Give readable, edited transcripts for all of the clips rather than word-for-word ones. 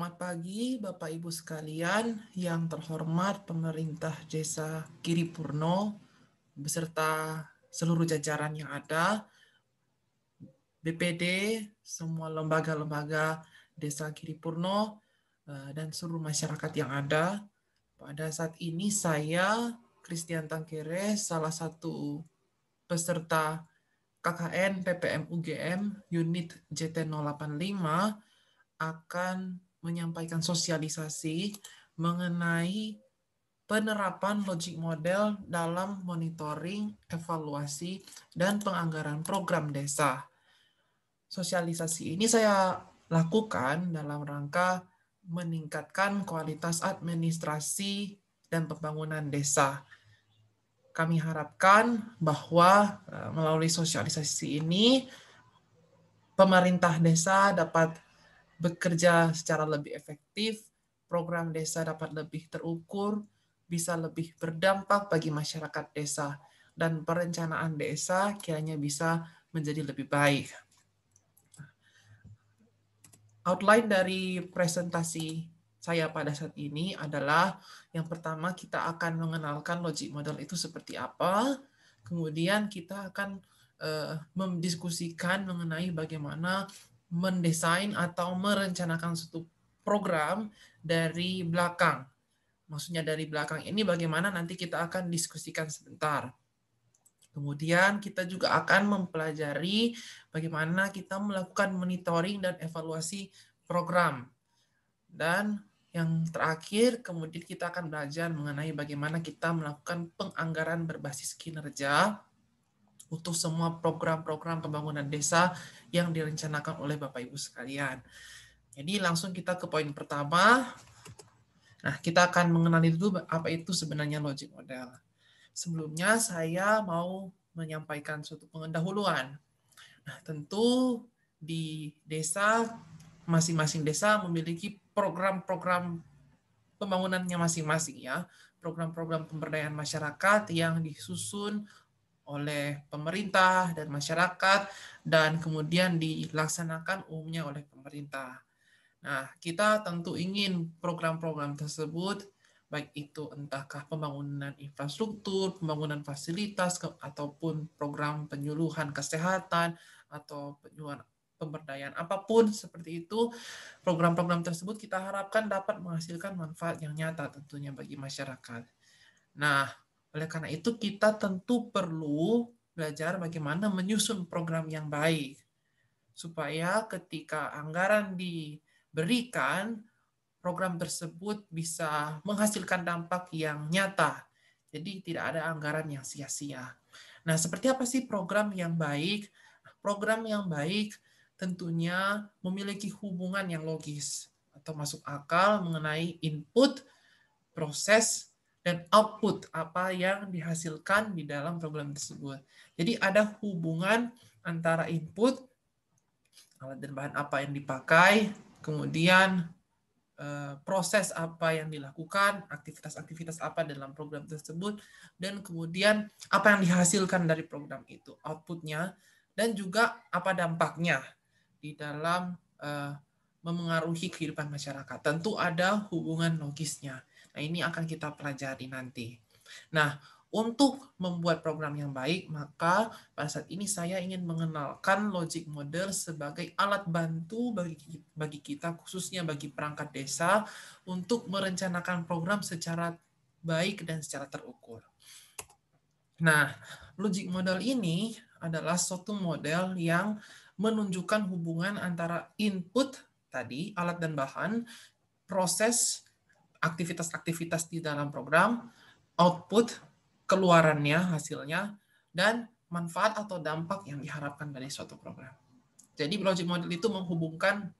Selamat pagi Bapak Ibu sekalian yang terhormat pemerintah Desa Giripurno beserta seluruh jajaran yang ada, BPD, semua lembaga-lembaga Desa Giripurno, dan seluruh masyarakat yang ada. Pada saat ini saya, Christian Tangkere, salah satu peserta KKN PPM UGM Unit JT085, akan menyampaikan sosialisasi mengenai penerapan logic model dalam monitoring, evaluasi, dan penganggaran program desa. Sosialisasi ini saya lakukan dalam rangka meningkatkan kualitas administrasi dan pembangunan desa. Kami harapkan bahwa melalui sosialisasi ini pemerintah desa dapat bekerja secara lebih efektif, program desa dapat lebih terukur, bisa lebih berdampak bagi masyarakat desa, dan perencanaan desa kiranya bisa menjadi lebih baik. Outline dari presentasi saya pada saat ini adalah yang pertama kita akan mengenalkan logic model itu seperti apa, kemudian kita akan mendiskusikan mengenai bagaimana mendesain atau merencanakan suatu program dari belakang. Maksudnya dari belakang ini bagaimana nanti kita akan diskusikan sebentar. Kemudian kita juga akan mempelajari bagaimana kita melakukan monitoring dan evaluasi program. Dan yang terakhir, kemudian kita akan belajar mengenai bagaimana kita melakukan penganggaran berbasis kinerja untuk semua program-program pembangunan desa yang direncanakan oleh Bapak Ibu sekalian. Jadi langsung kita ke poin pertama. Nah, kita akan mengenali dulu apa itu sebenarnya logic model. Sebelumnya saya mau menyampaikan suatu pendahuluan. Nah, tentu di desa, masing-masing desa memiliki program-program pembangunannya masing-masing ya. Program-program pemberdayaan masyarakat yang disusun oleh pemerintah dan masyarakat dan kemudian dilaksanakan umumnya oleh pemerintah. Nah, kita tentu ingin program-program tersebut baik itu entahkah pembangunan infrastruktur, pembangunan fasilitas, ataupun program penyuluhan kesehatan atau penyuluhan pemberdayaan apapun seperti itu, program-program tersebut kita harapkan dapat menghasilkan manfaat yang nyata tentunya bagi masyarakat. Nah, oleh karena itu kita tentu perlu belajar bagaimana menyusun program yang baik supaya ketika anggaran diberikan, program tersebut bisa menghasilkan dampak yang nyata. Jadi tidak ada anggaran yang sia-sia. Nah, seperti apa sih program yang baik? Program yang baik tentunya memiliki hubungan yang logis atau masuk akal mengenai input, proses, dan output apa yang dihasilkan di dalam program tersebut. Jadi ada hubungan antara input, alat dan bahan apa yang dipakai, kemudian proses apa yang dilakukan, aktivitas-aktivitas apa dalam program tersebut, dan kemudian apa yang dihasilkan dari program itu, outputnya, dan juga apa dampaknya di dalam memengaruhi kehidupan masyarakat. Tentu ada hubungan logisnya. Nah, ini akan kita pelajari nanti. Nah, untuk membuat program yang baik, maka pada saat ini saya ingin mengenalkan logic model sebagai alat bantu bagi kita, khususnya bagi perangkat desa, untuk merencanakan program secara baik dan secara terukur. Nah, logic model ini adalah suatu model yang menunjukkan hubungan antara input tadi, alat dan bahan, proses, aktivitas-aktivitas di dalam program, output, keluarannya, hasilnya, dan manfaat atau dampak yang diharapkan dari suatu program. Jadi logic model itu menghubungkan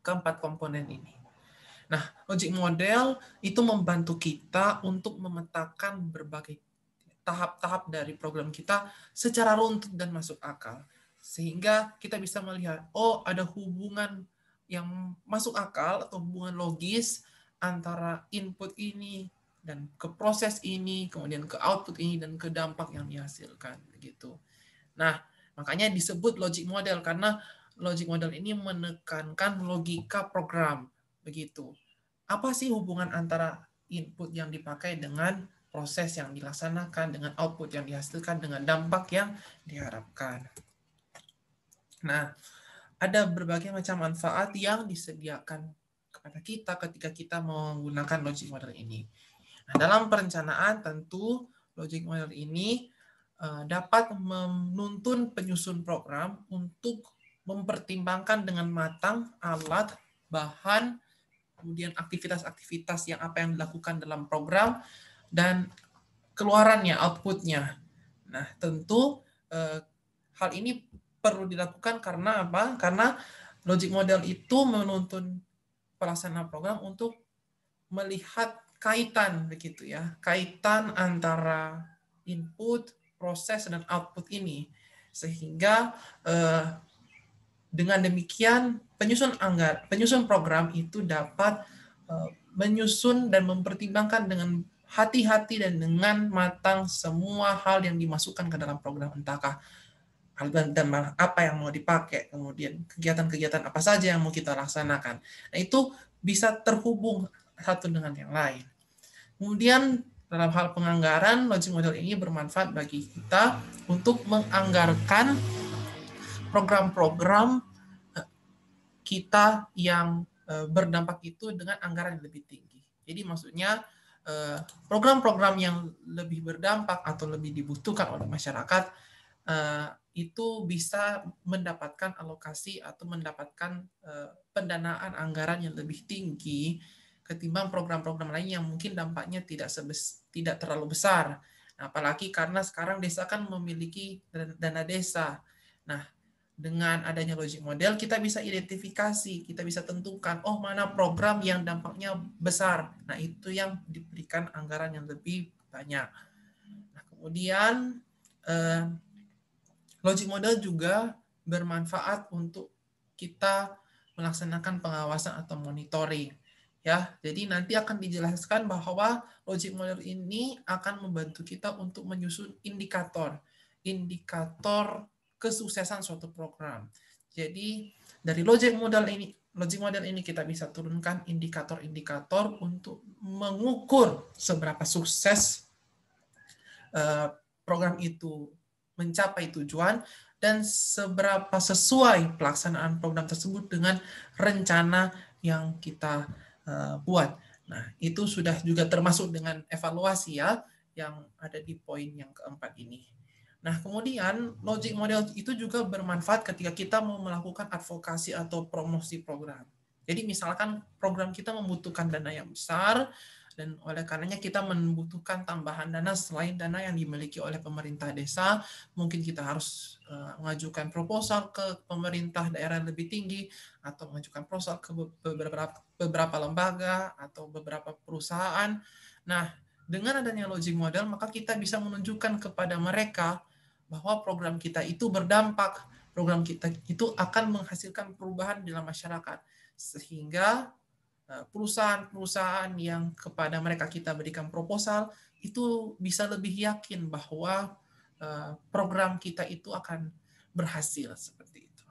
keempat komponen ini. Nah, logic model itu membantu kita untuk memetakan berbagai tahap-tahap dari program kita secara runtut dan masuk akal. Sehingga kita bisa melihat, oh ada hubungan yang masuk akal atau hubungan logis antara input ini dan ke proses ini, kemudian ke output ini, dan ke dampak yang dihasilkan. Begitu. Nah, makanya disebut logic model, karena logic model ini menekankan logika program. Begitu. Apa sih hubungan antara input yang dipakai dengan proses yang dilaksanakan, dengan output yang dihasilkan, dengan dampak yang diharapkan. Nah, ada berbagai macam manfaat yang disediakan kepada kita ketika kita menggunakan logic model ini. Nah, dalam perencanaan tentu logic model ini dapat menuntun penyusun program untuk mempertimbangkan dengan matang alat, bahan, kemudian aktivitas-aktivitas yang apa yang dilakukan dalam program, dan keluarannya, outputnya. Nah, tentu hal ini perlu dilakukan karena apa? Karena logic model itu menuntun pelaksanaan program untuk melihat kaitan begitu ya, kaitan antara input, proses, dan output ini. Sehingga dengan demikian penyusun program itu dapat menyusun dan mempertimbangkan dengan hati-hati dan dengan matang semua hal yang dimasukkan ke dalam program, entahkah dan apa yang mau dipakai, kemudian kegiatan-kegiatan apa saja yang mau kita laksanakan. Nah, itu bisa terhubung satu dengan yang lain. Kemudian dalam hal penganggaran, logic model ini bermanfaat bagi kita untuk menganggarkan program-program kita yang berdampak itu dengan anggaran yang lebih tinggi. Jadi maksudnya program-program yang lebih berdampak atau lebih dibutuhkan oleh masyarakat itu bisa mendapatkan alokasi atau mendapatkan pendanaan anggaran yang lebih tinggi ketimbang program-program lain yang mungkin dampaknya tidak terlalu besar. Nah, apalagi karena sekarang desa kan memiliki dana desa. Nah, dengan adanya logic model kita bisa identifikasi, kita bisa tentukan oh mana program yang dampaknya besar. Nah, itu yang diberikan anggaran yang lebih banyak. Nah, kemudian logic model juga bermanfaat untuk kita melaksanakan pengawasan atau monitoring. Ya, jadi nanti akan dijelaskan bahwa logic model ini akan membantu kita untuk menyusun indikator kesuksesan suatu program. Jadi dari logic model ini kita bisa turunkan indikator-indikator untuk mengukur seberapa sukses program itu mencapai tujuan dan seberapa sesuai pelaksanaan program tersebut dengan rencana yang kita buat. Nah, itu sudah juga termasuk dengan evaluasi ya, yang ada di poin yang keempat ini. Nah, kemudian logic model itu juga bermanfaat ketika kita mau melakukan advokasi atau promosi program. Jadi misalkan program kita membutuhkan dana yang besar, dan oleh karenanya kita membutuhkan tambahan dana selain dana yang dimiliki oleh pemerintah desa. Mungkin kita harus mengajukan proposal ke pemerintah daerah lebih tinggi atau mengajukan proposal ke beberapa lembaga atau beberapa perusahaan. Nah, dengan adanya logic model, maka kita bisa menunjukkan kepada mereka bahwa program kita itu berdampak, program kita itu akan menghasilkan perubahan dalam masyarakat. Sehingga perusahaan-perusahaan yang kepada mereka kita berikan proposal itu bisa lebih yakin bahwa program kita itu akan berhasil seperti itu.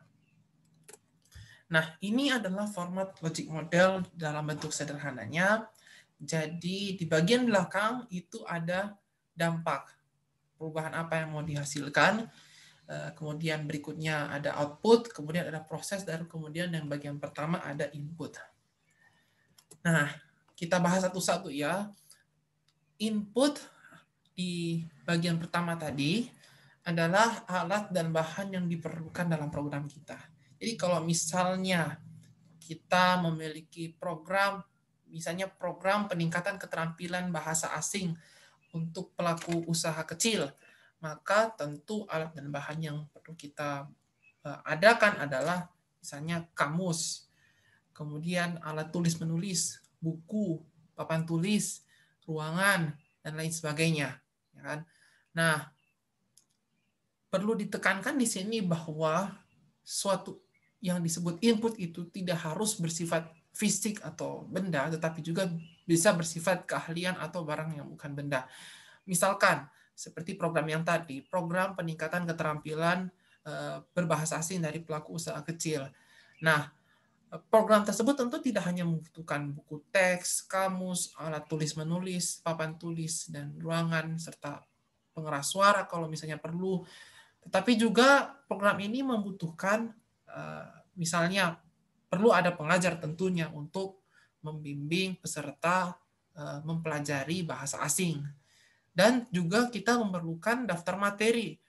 Nah, ini adalah format logic model dalam bentuk sederhananya. Jadi di bagian belakang itu ada dampak perubahan apa yang mau dihasilkan. Kemudian berikutnya ada output, kemudian ada proses, dan kemudian yang bagian pertama ada input. Nah, kita bahas satu-satu ya. Input di bagian pertama tadi adalah alat dan bahan yang diperlukan dalam program kita. Jadi kalau misalnya kita memiliki program, misalnya program peningkatan keterampilan bahasa asing untuk pelaku usaha kecil, maka tentu alat dan bahan yang perlu kita adakan adalah misalnya kamus, kemudian alat tulis-menulis, buku, papan tulis, ruangan, dan lain sebagainya. Ya kan? Nah, perlu ditekankan di sini bahwa suatu yang disebut input itu tidak harus bersifat fisik atau benda, tetapi juga bisa bersifat keahlian atau barang yang bukan benda. Misalkan, seperti program yang tadi, program peningkatan keterampilan berbahasa asing dari pelaku usaha kecil. Nah, Program tersebut tentu tidak hanya membutuhkan buku teks, kamus, alat tulis menulis, papan tulis, dan ruangan, serta pengeras suara kalau misalnya perlu. Tetapi juga program ini membutuhkan, misalnya perlu ada pengajar tentunya untuk membimbing peserta mempelajari bahasa asing. Dan juga kita memerlukan daftar materi,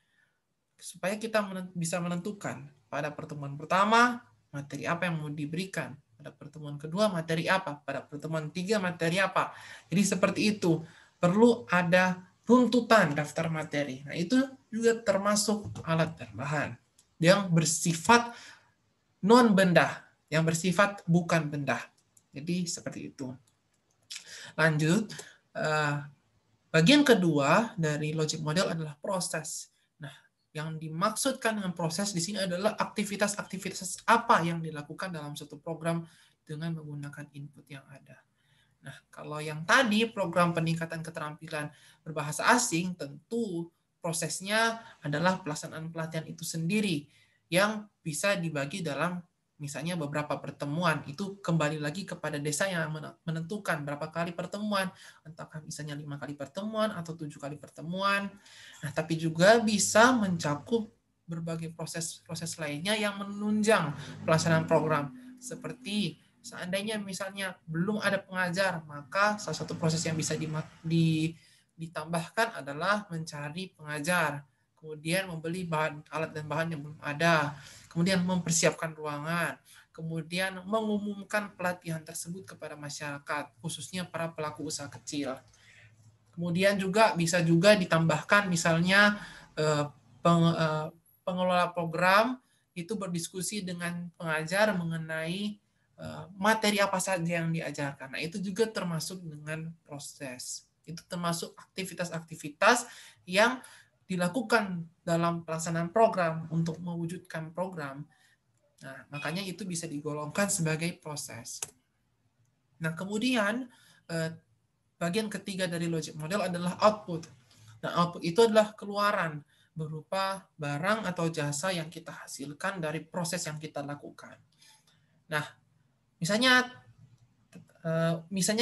supaya kita bisa menentukan pada pertemuan pertama, materi apa yang mau diberikan. Pada pertemuan kedua, materi apa. Pada pertemuan ketiga, materi apa. Jadi seperti itu. Perlu ada runtutan daftar materi. Nah, itu juga termasuk alat dan bahan yang bersifat non-benda, yang bersifat bukan benda. Jadi seperti itu. Lanjut, bagian kedua dari logic model adalah proses. Nah, yang dimaksudkan dengan proses di sini adalah aktivitas-aktivitas apa yang dilakukan dalam suatu program dengan menggunakan input yang ada. Nah, kalau yang tadi program peningkatan keterampilan berbahasa asing, tentu prosesnya adalah pelaksanaan pelatihan itu sendiri yang bisa dibagi dalam misalnya beberapa pertemuan. Itu kembali lagi kepada desa yang menentukan berapa kali pertemuan, entahkah misalnya 5 kali pertemuan atau 7 kali pertemuan. Nah, tapi juga bisa mencakup berbagai proses-proses lainnya yang menunjang pelaksanaan program, seperti seandainya misalnya belum ada pengajar, maka salah satu proses yang bisa ditambahkan adalah mencari pengajar, kemudian membeli alat dan bahan yang belum ada, kemudian mempersiapkan ruangan, kemudian mengumumkan pelatihan tersebut kepada masyarakat, khususnya para pelaku usaha kecil. Kemudian juga bisa juga ditambahkan misalnya pengelola program itu berdiskusi dengan pengajar mengenai materi apa saja yang diajarkan. Nah, itu juga termasuk dengan proses. Itu termasuk aktivitas-aktivitas yang dilakukan dalam pelaksanaan program untuk mewujudkan program. Nah, makanya itu bisa digolongkan sebagai proses. Nah, kemudian bagian ketiga dari logic model adalah output. Nah, output itu adalah keluaran berupa barang atau jasa yang kita hasilkan dari proses yang kita lakukan. Nah, misalnya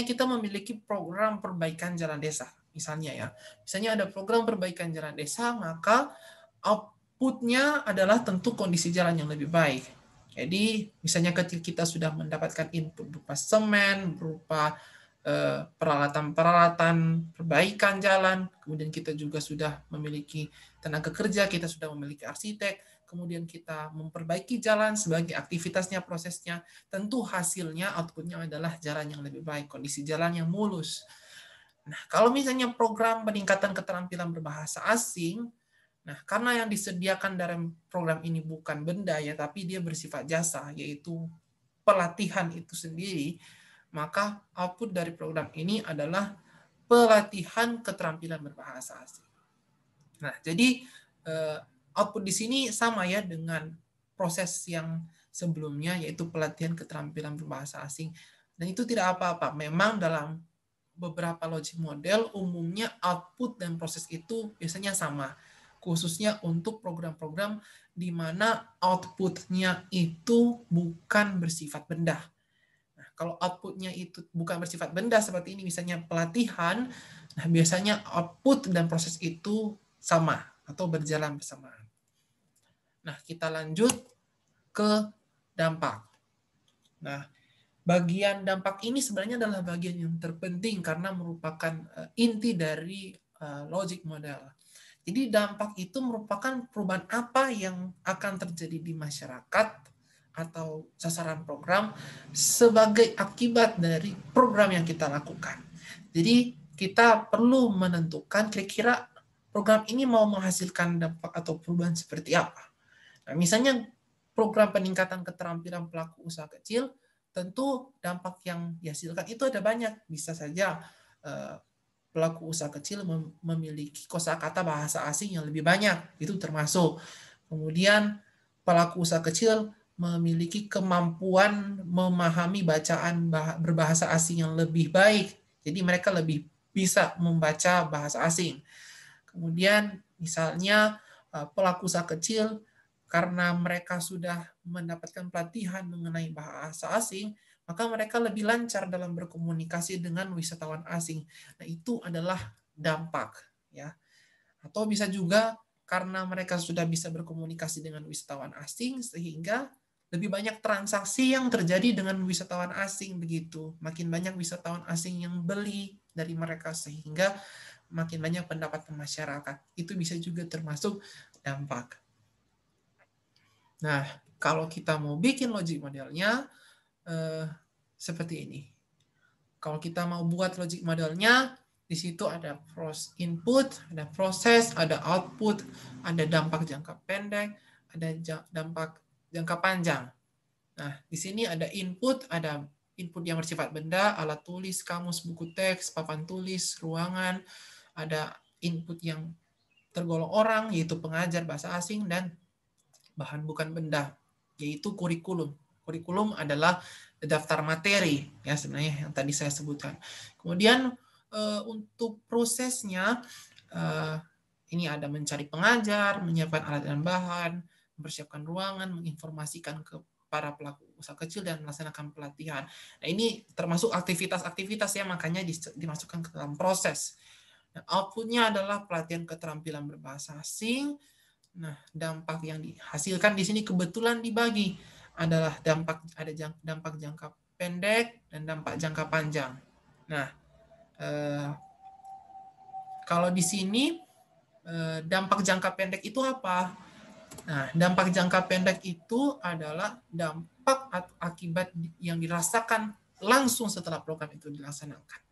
kita memiliki program perbaikan jalan desa, misalnya ya. Misalnya ada program perbaikan jalan desa, maka outputnya adalah tentu kondisi jalan yang lebih baik. Jadi misalnya ketika kita sudah mendapatkan input berupa semen, berupa peralatan-peralatan perbaikan jalan, kemudian kita juga sudah memiliki tenaga kerja, kita sudah memiliki arsitek, kemudian kita memperbaiki jalan sebagai aktivitasnya, prosesnya, tentu hasilnya, outputnya adalah jalan yang lebih baik, kondisi jalan yang mulus. Nah, kalau misalnya program peningkatan keterampilan berbahasa asing, nah karena yang disediakan dalam program ini bukan benda ya, tapi dia bersifat jasa, yaitu pelatihan itu sendiri, maka output dari program ini adalah pelatihan keterampilan berbahasa asing. Nah, jadi output di sini sama ya dengan proses yang sebelumnya, yaitu pelatihan keterampilan berbahasa asing. Dan itu tidak apa-apa. Memang dalam beberapa logic model, umumnya output dan proses itu biasanya sama. Khususnya untuk program-program di mana outputnya itu bukan bersifat benda. Nah, kalau outputnya itu bukan bersifat benda seperti ini, misalnya pelatihan, nah biasanya output dan proses itu sama atau berjalan bersamaan. Nah, kita lanjut ke dampak. Nah, bagian dampak ini sebenarnya adalah bagian yang terpenting karena merupakan inti dari logic model. Jadi dampak itu merupakan perubahan apa yang akan terjadi di masyarakat atau sasaran program sebagai akibat dari program yang kita lakukan. Jadi kita perlu menentukan kira-kira program ini mau menghasilkan dampak atau perubahan seperti apa. Nah, misalnya program peningkatan keterampilan pelaku usaha kecil, tentu dampak yang dihasilkan itu ada banyak. Bisa saja pelaku usaha kecil memiliki kosakata bahasa asing yang lebih banyak, itu termasuk. Kemudian pelaku usaha kecil memiliki kemampuan memahami bacaan berbahasa asing yang lebih baik. Jadi mereka lebih bisa membaca bahasa asing. Kemudian misalnya pelaku usaha kecil karena mereka sudah mendapatkan pelatihan mengenai bahasa asing, maka mereka lebih lancar dalam berkomunikasi dengan wisatawan asing. Nah, itu adalah dampak, ya. Atau bisa juga karena mereka sudah bisa berkomunikasi dengan wisatawan asing, sehingga lebih banyak transaksi yang terjadi dengan wisatawan asing begitu. Makin banyak wisatawan asing yang beli dari mereka, sehingga makin banyak pendapatan masyarakat. Itu bisa juga termasuk dampak. Nah, kalau kita mau bikin logic modelnya seperti ini. Kalau kita mau buat logic modelnya, di situ ada input, ada proses, ada output, ada dampak jangka pendek, ada dampak jangka panjang. Nah, di sini ada input yang bersifat benda, alat tulis, kamus, buku teks, papan tulis, ruangan, ada input yang tergolong orang, yaitu pengajar bahasa asing, dan bahan bukan benda, yaitu kurikulum. Kurikulum adalah daftar materi, ya sebenarnya yang tadi saya sebutkan. Kemudian untuk prosesnya, ini ada mencari pengajar, menyiapkan alat dan bahan, mempersiapkan ruangan, menginformasikan ke para pelaku usaha kecil, dan melaksanakan pelatihan. Nah, ini termasuk aktivitas-aktivitas ya, makanya dimasukkan ke dalam proses. Nah, outputnya adalah pelatihan keterampilan berbahasa asing. Nah, dampak yang dihasilkan di sini kebetulan dibagi. Ada dampak jangka pendek dan dampak jangka panjang. Nah, kalau di sini dampak jangka pendek itu apa? Nah, dampak jangka pendek itu adalah dampak atau akibat yang dirasakan langsung setelah program itu dilaksanakan.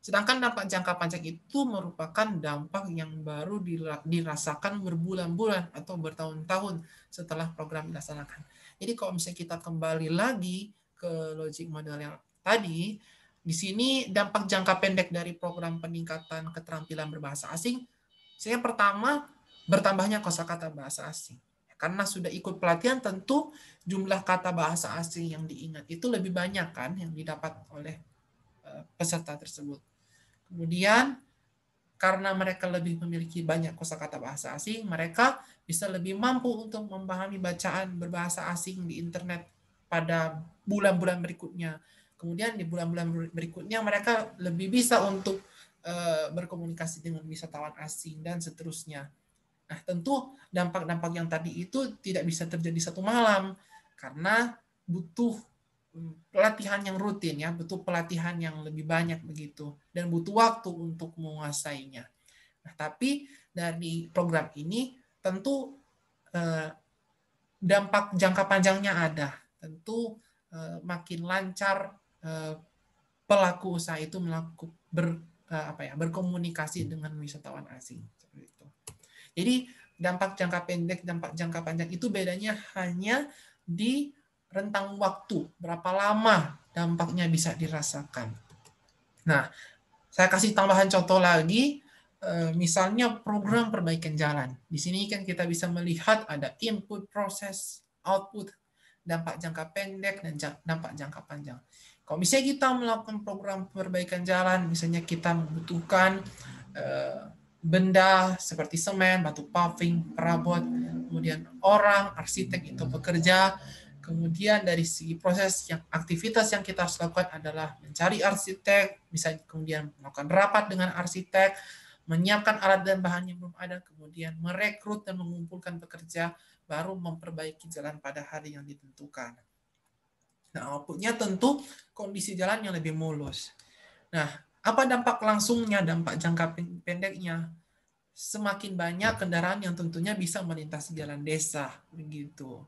Sedangkan dampak jangka panjang itu merupakan dampak yang baru dirasakan berbulan-bulan atau bertahun-tahun setelah program dilaksanakan. Jadi kalau misalnya kita kembali lagi ke logic model yang tadi, di sini dampak jangka pendek dari program peningkatan keterampilan berbahasa asing, yang pertama, bertambahnya kosakata bahasa asing. Karena sudah ikut pelatihan, tentu jumlah kata bahasa asing yang diingat itu lebih banyak kan yang didapat oleh peserta tersebut. Kemudian karena mereka lebih memiliki banyak kosakata bahasa asing, mereka bisa lebih mampu untuk memahami bacaan berbahasa asing di internet pada bulan-bulan berikutnya. Kemudian di bulan-bulan berikutnya mereka lebih bisa untuk berkomunikasi dengan wisatawan asing dan seterusnya. Nah, tentu dampak-dampak yang tadi itu tidak bisa terjadi satu malam karena butuh pelatihan yang rutin ya, butuh pelatihan yang lebih banyak begitu dan butuh waktu untuk menguasainya. Nah, tapi dari program ini tentu dampak jangka panjangnya ada. Tentu makin lancar pelaku usaha itu berkomunikasi dengan wisatawan asing seperti itu. Jadi dampak jangka pendek, dampak jangka panjang itu bedanya hanya di rentang waktu, berapa lama dampaknya bisa dirasakan. Nah, saya kasih tambahan contoh lagi, misalnya program perbaikan jalan. Di sini kan kita bisa melihat ada input, proses, output, dampak jangka pendek, dan dampak jangka panjang. Kalau misalnya kita melakukan program perbaikan jalan, misalnya kita membutuhkan benda seperti semen, batu paving, perabot, kemudian orang, arsitek itu bekerja. Kemudian dari segi proses aktivitas yang kita harus lakukan adalah mencari arsitek, bisa kemudian melakukan rapat dengan arsitek, menyiapkan alat dan bahan yang belum ada, kemudian merekrut dan mengumpulkan pekerja, baru memperbaiki jalan pada hari yang ditentukan. Nah, outputnya tentu kondisi jalan yang lebih mulus. Nah, apa dampak langsungnya, dampak jangka pendeknya? Semakin banyak kendaraan yang tentunya bisa melintasi jalan desa, begitu.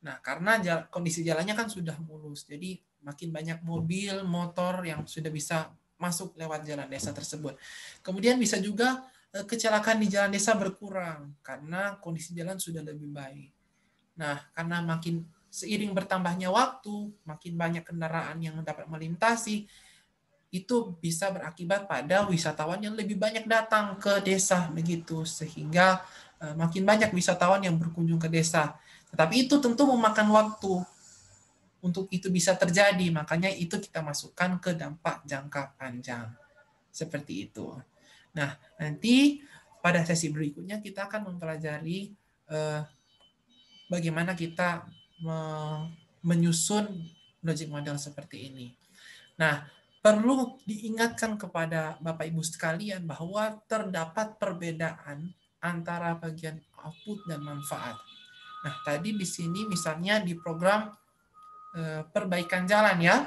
Nah, karena kondisi jalannya kan sudah mulus, jadi makin banyak mobil, motor yang sudah bisa masuk lewat jalan desa tersebut. Kemudian bisa juga kecelakaan di jalan desa berkurang karena kondisi jalan sudah lebih baik. Nah, karena makin seiring bertambahnya waktu, makin banyak kendaraan yang dapat melintasi, itu bisa berakibat pada wisatawan yang lebih banyak datang ke desa begitu, sehingga makin banyak wisatawan yang berkunjung ke desa. Tetapi itu tentu memakan waktu untuk itu bisa terjadi, makanya itu kita masukkan ke dampak jangka panjang. Seperti itu. Nah, nanti pada sesi berikutnya kita akan mempelajari bagaimana kita menyusun logic model seperti ini. Nah, perlu diingatkan kepada Bapak Ibu sekalian bahwa terdapat perbedaan antara bagian output dan manfaat. Nah, tadi di sini misalnya di program perbaikan jalan ya.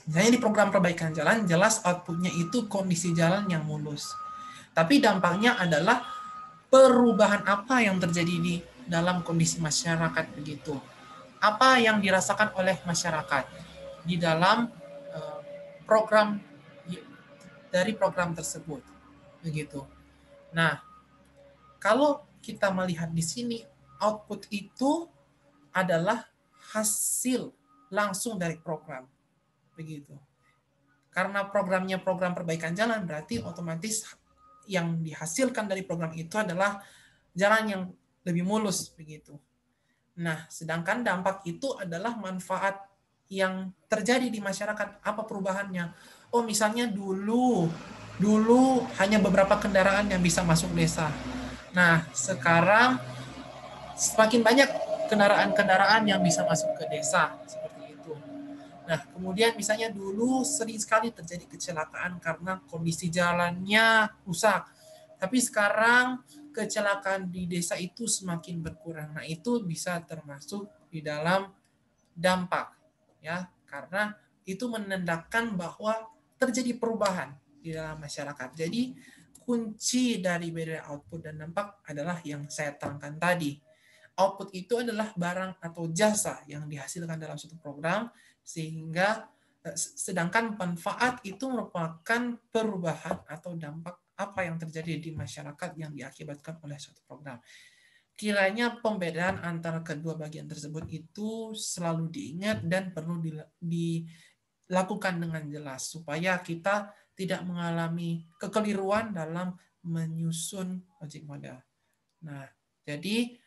Misalnya di program perbaikan jalan, jelas outputnya itu kondisi jalan yang mulus. Tapi dampaknya adalah perubahan apa yang terjadi di dalam kondisi masyarakat begitu. Apa yang dirasakan oleh masyarakat di dalam program dari program tersebut begitu. Nah, kalau kita melihat di sini output itu adalah hasil langsung dari program begitu. Karena programnya program perbaikan jalan, berarti otomatis yang dihasilkan dari program itu adalah jalan yang lebih mulus begitu. Nah, sedangkan dampak itu adalah manfaat yang terjadi di masyarakat. Apa perubahannya? Oh, misalnya dulu hanya beberapa kendaraan yang bisa masuk desa. Nah, sekarang semakin banyak kendaraan-kendaraan yang bisa masuk ke desa seperti itu. Nah, kemudian misalnya dulu sering sekali terjadi kecelakaan karena kondisi jalannya rusak. Tapi sekarang kecelakaan di desa itu semakin berkurang. Nah, itu bisa termasuk di dalam dampak ya, karena itu menandakan bahwa terjadi perubahan di dalam masyarakat. Jadi kunci dari bedanya output dan dampak adalah yang saya terangkan tadi. Output itu adalah barang atau jasa yang dihasilkan dalam suatu program, sehingga sedangkan manfaat itu merupakan perubahan atau dampak apa yang terjadi di masyarakat yang diakibatkan oleh suatu program. Kiranya pembedaan antara kedua bagian tersebut itu selalu diingat dan perlu dilakukan dengan jelas supaya kita tidak mengalami kekeliruan dalam menyusun logic model. Nah, jadi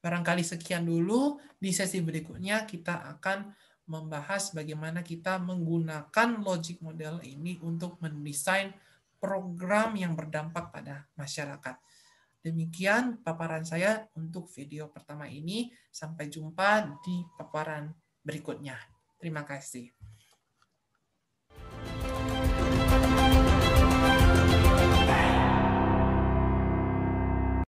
barangkali sekian dulu. Di sesi berikutnya kita akan membahas bagaimana kita menggunakan logic model ini untuk mendesain program yang berdampak pada masyarakat. Demikian paparan saya untuk video pertama ini. Sampai jumpa di paparan berikutnya. Terima kasih.